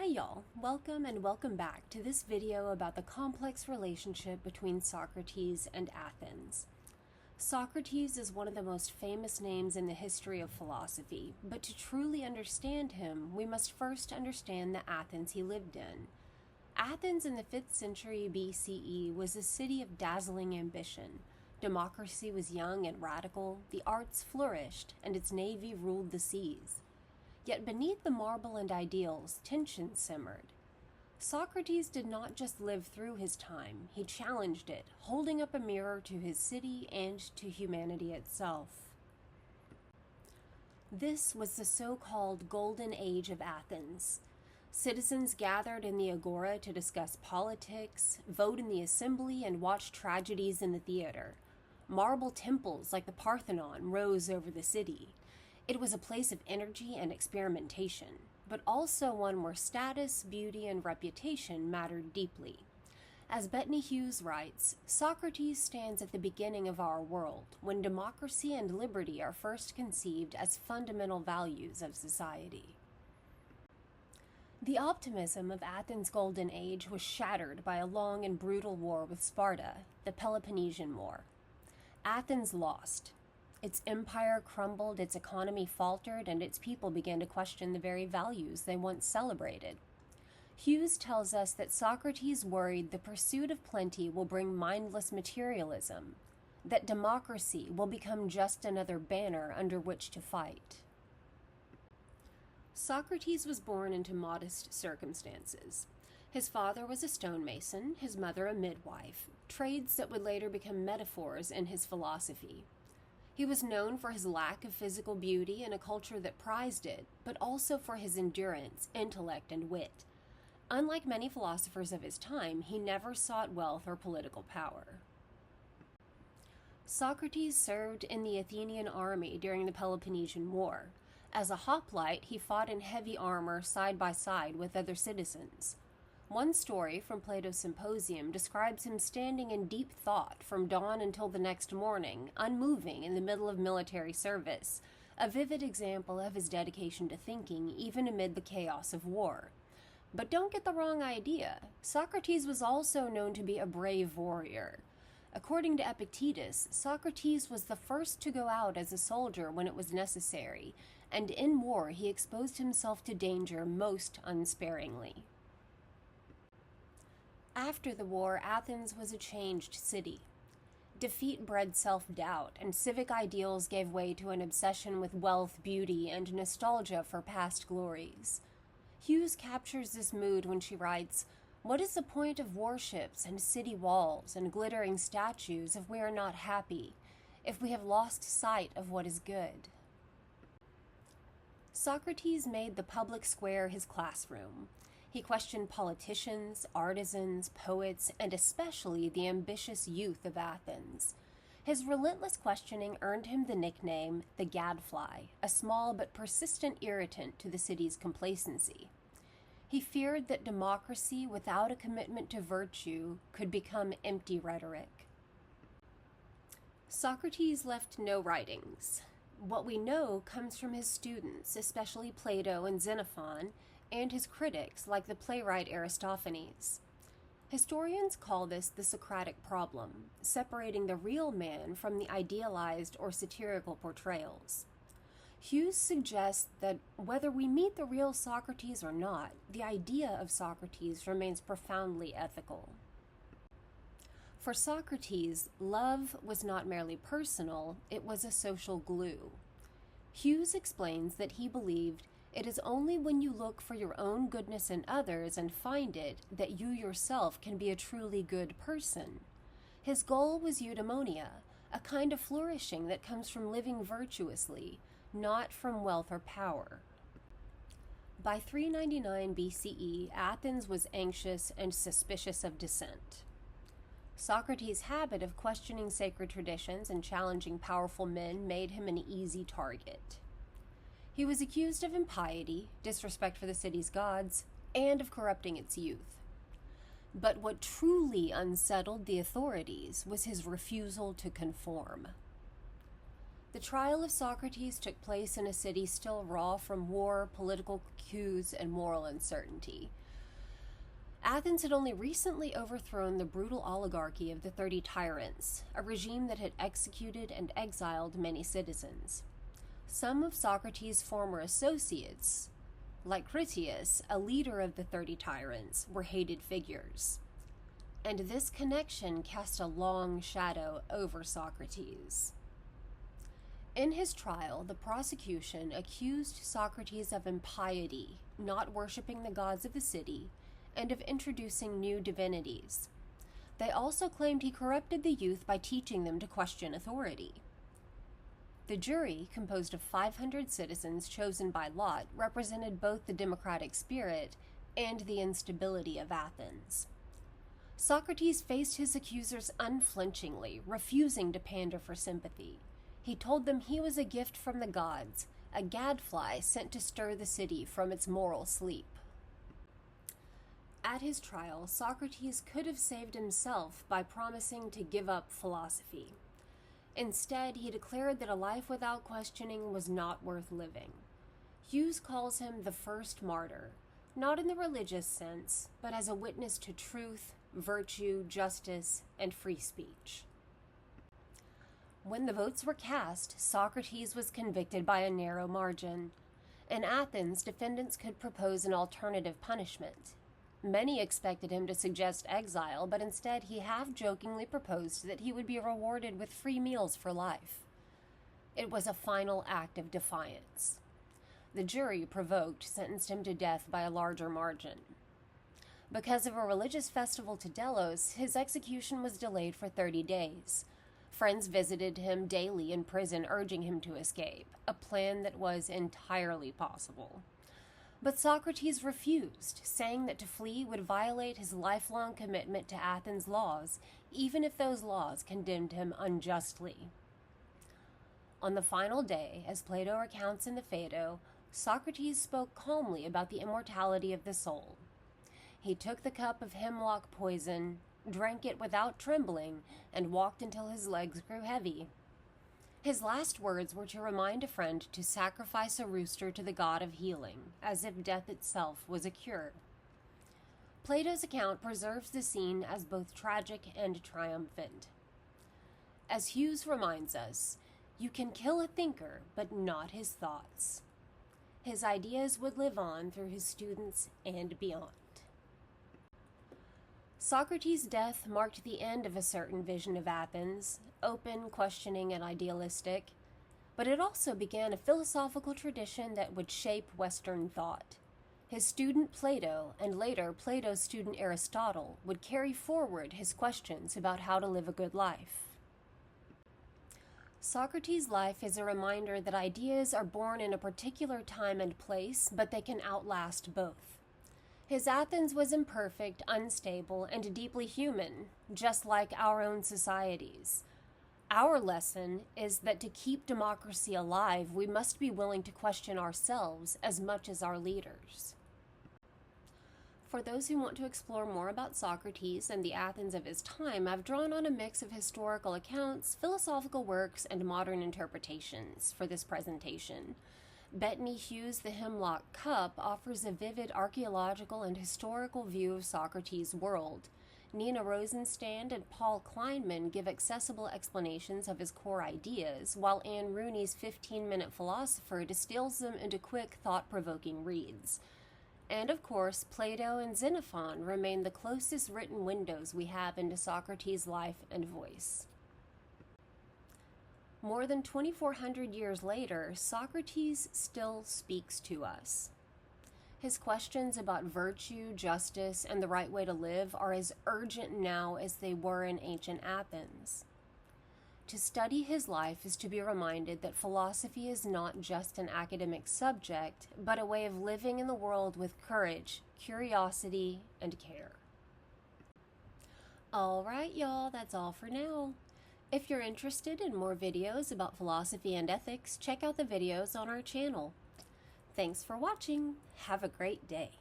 y'all, welcome back to this video about the complex relationship between Socrates and Athens. Socrates is one of the most famous names in the history of philosophy, but to truly understand him, we must first understand the Athens he lived in. Athens in the 5th century BCE was a city of dazzling ambition. Democracy was young and radical, the arts flourished, and its navy ruled the seas. Yet beneath the marble and ideals, tension simmered. Socrates did not just live through his time, he challenged it, holding up a mirror to his city and to humanity itself. This was the so-called Golden Age of Athens. Citizens gathered in the agora to discuss politics, vote in the assembly, and watch tragedies in the theater. Marble temples like the Parthenon rose over the city. It was a place of energy and experimentation, but also one where status, beauty, and reputation mattered deeply. As Bettany Hughes writes, Socrates stands at the beginning of our world, when democracy and liberty are first conceived as fundamental values of society. The optimism of Athens' golden age was shattered by a long and brutal war with Sparta, the Peloponnesian War. Athens lost. Its empire crumbled, its economy faltered, and its people began to question the very values they once celebrated. Hughes tells us that Socrates worried the pursuit of plenty will bring mindless materialism, that democracy will become just another banner under which to fight. Socrates was born into modest circumstances. His father was a stonemason, his mother a midwife, trades that would later become metaphors in his philosophy. He was known for his lack of physical beauty in a culture that prized it, but also for his endurance, intellect, and wit. Unlike many philosophers of his time, he never sought wealth or political power. Socrates served in the Athenian army during the Peloponnesian War. As a hoplite, he fought in heavy armor side by side with other citizens. One story from Plato's Symposium describes him standing in deep thought from dawn until the next morning, unmoving in the middle of military service, a vivid example of his dedication to thinking even amid the chaos of war. But don't get the wrong idea. Socrates was also known to be a brave warrior. According to Epictetus, Socrates was the first to go out as a soldier when it was necessary, and in war he exposed himself to danger most unsparingly. After the war, Athens was a changed city. Defeat bred self-doubt, and civic ideals gave way to an obsession with wealth, beauty, and nostalgia for past glories. Hughes captures this mood when she writes, "What is the point of warships and city walls and glittering statues if we are not happy, if we have lost sight of what is good?" Socrates made the public square his classroom. He questioned politicians, artisans, poets, and especially the ambitious youth of Athens. His relentless questioning earned him the nickname the Gadfly, a small but persistent irritant to the city's complacency. He feared that democracy without a commitment to virtue could become empty rhetoric. Socrates left no writings. What we know comes from his students, especially Plato and Xenophon, and his critics, like the playwright Aristophanes. Historians call this the Socratic problem, separating the real man from the idealized or satirical portrayals. Hughes suggests that whether we meet the real Socrates or not, the idea of Socrates remains profoundly ethical. For Socrates, love was not merely personal, it was a social glue. Hughes explains that he believed it is only when you look for your own goodness in others and find it that you yourself can be a truly good person. His goal was eudaimonia, a kind of flourishing that comes from living virtuously, not from wealth or power. By 399 BCE, Athens was anxious and suspicious of dissent. Socrates' habit of questioning sacred traditions and challenging powerful men made him an easy target. He was accused of impiety, disrespect for the city's gods, and of corrupting its youth. But what truly unsettled the authorities was his refusal to conform. The trial of Socrates took place in a city still raw from war, political coups, and moral uncertainty. Athens had only recently overthrown the brutal oligarchy of the 30 Tyrants, a regime that had executed and exiled many citizens. Some of Socrates' former associates, like Critias, a leader of the 30 Tyrants, were hated figures. And this connection cast a long shadow over Socrates. In his trial, the prosecution accused Socrates of impiety, not worshiping the gods of the city, and of introducing new divinities. They also claimed he corrupted the youth by teaching them to question authority. The jury, composed of 500 citizens chosen by lot, represented both the democratic spirit and the instability of Athens. Socrates faced his accusers unflinchingly, refusing to pander for sympathy. He told them he was a gift from the gods, a gadfly sent to stir the city from its moral sleep. At his trial, Socrates could have saved himself by promising to give up philosophy. Instead, he declared that a life without questioning was not worth living. Hughes calls him the first martyr, not in the religious sense, but as a witness to truth, virtue, justice, and free speech. When the votes were cast, Socrates was convicted by a narrow margin. In Athens, defendants could propose an alternative punishment. Many expected him to suggest exile, but instead he half-jokingly proposed that he would be rewarded with free meals for life. It was a final act of defiance. The jury, provoked, sentenced him to death by a larger margin. Because of a religious festival to Delos, his execution was delayed for 30 days. Friends visited him daily in prison, urging him to escape, a plan that was entirely possible. But Socrates refused, saying that to flee would violate his lifelong commitment to Athens' laws, even if those laws condemned him unjustly. On the final day, as Plato recounts in the Phaedo, Socrates spoke calmly about the immortality of the soul. He took the cup of hemlock poison, drank it without trembling, and walked until his legs grew heavy. His last words were to remind a friend to sacrifice a rooster to the god of healing, as if death itself was a cure. Plato's account preserves the scene as both tragic and triumphant. As Hughes reminds us, you can kill a thinker, but not his thoughts. His ideas would live on through his students and beyond. Socrates' death marked the end of a certain vision of Athens, open, questioning, and idealistic, but it also began a philosophical tradition that would shape Western thought. His student Plato, and later Plato's student Aristotle, would carry forward his questions about how to live a good life. Socrates' life is a reminder that ideas are born in a particular time and place, but they can outlast both. His Athens was imperfect, unstable, and deeply human, just like our own societies. Our lesson is that to keep democracy alive, we must be willing to question ourselves as much as our leaders. For those who want to explore more about Socrates and the Athens of his time, I've drawn on a mix of historical accounts, philosophical works, and modern interpretations for this presentation. Bettany Hughes' The Hemlock Cup offers a vivid archaeological and historical view of Socrates' world. Nina Rosenstand and Paul Kleinman give accessible explanations of his core ideas, while Anne Rooney's 15-minute Philosopher distills them into quick, thought-provoking reads. And of course, Plato and Xenophon remain the closest written windows we have into Socrates' life and voice. More than 2,400 years later, Socrates still speaks to us. His questions about virtue, justice, and the right way to live are as urgent now as they were in ancient Athens. To study his life is to be reminded that philosophy is not just an academic subject, but a way of living in the world with courage, curiosity, and care. All right, y'all, that's all for now. If you're interested in more videos about philosophy and ethics, check out the videos on our channel. Thanks for watching. Have a great day.